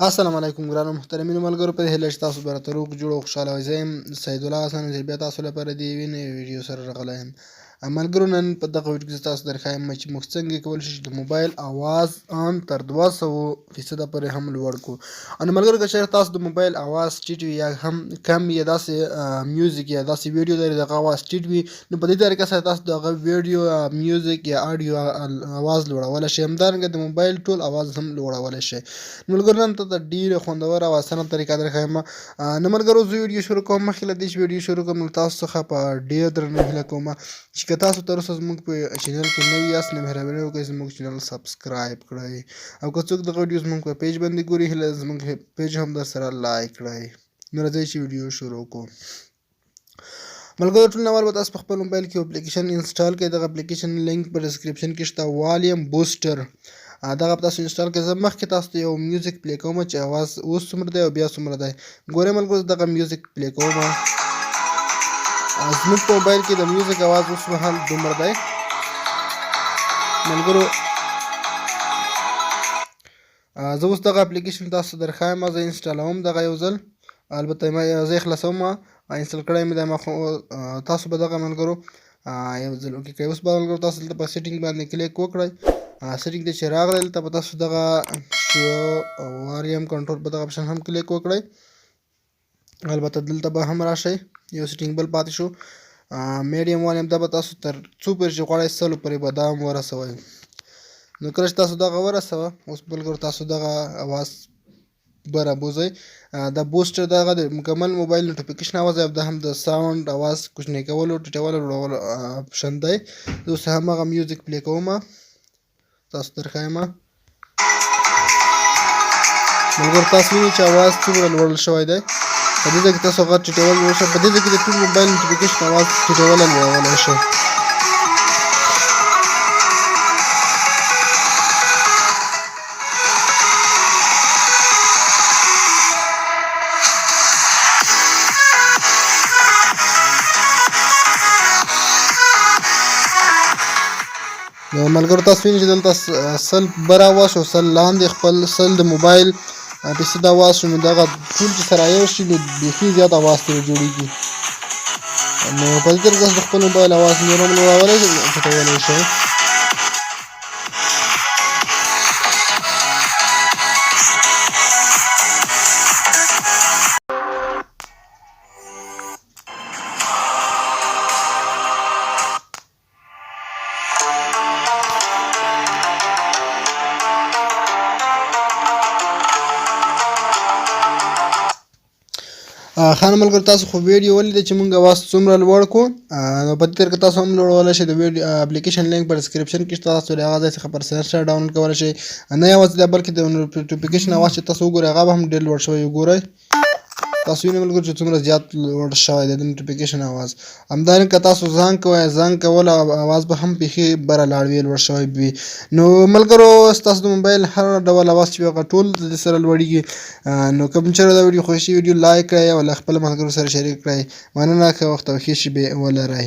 السلام علیکم ګرانو محترمینو ملګرو، په دې هیله چې تاسو به راته روغ جوړ او خوشحاله وئ. زه یم سید الله حسن چې بیا تاسو لپاره د یوې نوې ویډیو سره راغلی یم. ملګرو، نن په دغه ویډیو کې زه تاسو درښایم چې موږ څنګه کولی شو چې د موبایل اواز ان تر 200% پورې هم لوړ کړو. نو ملګرو، که چېرې تاسو د موبایل اواز ټیټ وي یا هم کم یا داسې میوزیک یا داسې ویډیو لري دغه اواز ټیټ وي، نو په دې طریقه سره تاسو دغه ویډیو میوزیک یا اډیو اواز لوړولی شئ. همدارنګه د موبایل ټول اواز هم لوړولی شئ. ملګرو، نن ته د ډېرې خوندوره او اسانه طریقه درښایم. نو ملګرو، زه ویډیو شروع کوم. مخکې له دې چې ویډیو شروع کوم، له تاسو څخه په ډېر درنه هیله کوم چې که تاسو تر اوسه زموږ په چینل کې نوي یاست، نو مهرباني وکړئ زموږ چینل سبسکرایب کړئ، او که څوک دغه ویډیو زموږ په پیج باندې ګوري، هیله زموږ پیج هم درسره لایک کړئ. نو راځئ چې ویډیو شروع کړو. ملګرو، ټول اول به تاسو په خپل موبایل کې اپلیکیشن انسټال کړئ. دغه اپلیکیشن لینک په ډسکرپشن کې شته، والیم بوسټر. دغه په تاسو انسټال کړئ. زه مخکې تاسو ته یو میوزیک پلی کوم چې اواز اوس څومره دی او بیا څومره دی. ګورئ ملګرو، دغه میوزیک پلی کوم. زموږ په موبایل کې د میوزیک اواز اوس مهال دومره دی. ملګرو، زه اوس دغه اپلیکیشن تاسو ته درښایم. زه انسټالوم دغه یو ځل، البته زه یې خلاصوم. انسټال کړی مې دی ما، خو تاسو به دغه ملګرو یو ځل وکې کوئ. اوس به ملګرو تاسو دلته په سیټینګ باندې کلیک وکړئ. سیټینګ ته چې راغلی، دلته به تاسو دغه شو واریم کنټرول په دغه اپشن هم کلیک وکړئ. البته دلته به هم راشئ، یو سیټینګ بل پاتې شو. میډیم والیم دا به تاسو تر څو پورې چې غواړئ 100 پورې به دا هم ورسوئ. نو کله چې تاسو دغه ورسوه، اوس ملګرو تاسو دغه اواز به رابوځئ. دا بوسټر دغه د مکمل موبایل نوټیفیکیشن اواز دی، او دا هم د ساوند اواز کوچنی کولو، ټیټولو، لوړولو اپشن دی. زه اوس هماغه میوزیک پلی کوم، تاسو درښایم. ملګرو، تاسو وینئ چې اواز څومره لوړ شوی دی. په دې ځای کې تاسو غږ ټیټول لوړ شو. په دې ځای کې د ټول موبایل نوټیفیکیشن اواز ټیټولی لوړولی شئ. نو ملګرو، تاسو وینئ چې دلته 100 بر اواز شو، 100 لاندې خپل 100 د موبایل فیصد اواز شو. نو دغه ټول چې سره یو شي، نو بیخي زیات اواز ترې جوړېږي. نو په دې طریقه تاسو د خپل موبایل اواز نور هم لوړولی شئ، ټیټولی شئ. ښه، نو ملګرو، تاسو خو ویډیو ولیده چې موږ اواز څومره لوړ کړو. نو په دې طریقه تاسو هم لوړولی شئ. د ویډیو اپلیکیشن لینک په ډسکرپشن کې شته، تاسو د هغه ځای څخه پر سره ډاونلوډ کولی شئ. نه یوازې دا، بلکې د نوټیفیکیشن اواز چې تاسو وګورئ هغه به هم ډېر لوړ شوی. وګورئ، تاسو وینئ ملګرو چې څومره زیات لوړ شوی دی د نوټیفیکیشن اواز. همدارنګه که تاسو زنګ کوئ، زنګ کول اواز به هم بیخي بره لاړ وي، لوړ شوی وي. نو ملګرو، ستاسو د موبایل هر ډول اواز چې وي هغه ټول د دې سره لوړېږي. نو که چېرې دا ویډیو خوښ شي، ویډیو لایک کړئ او له خپلو ملګرو سره شریک کړئ. مننه، ښه وخت او ښې شېبې ولرئ.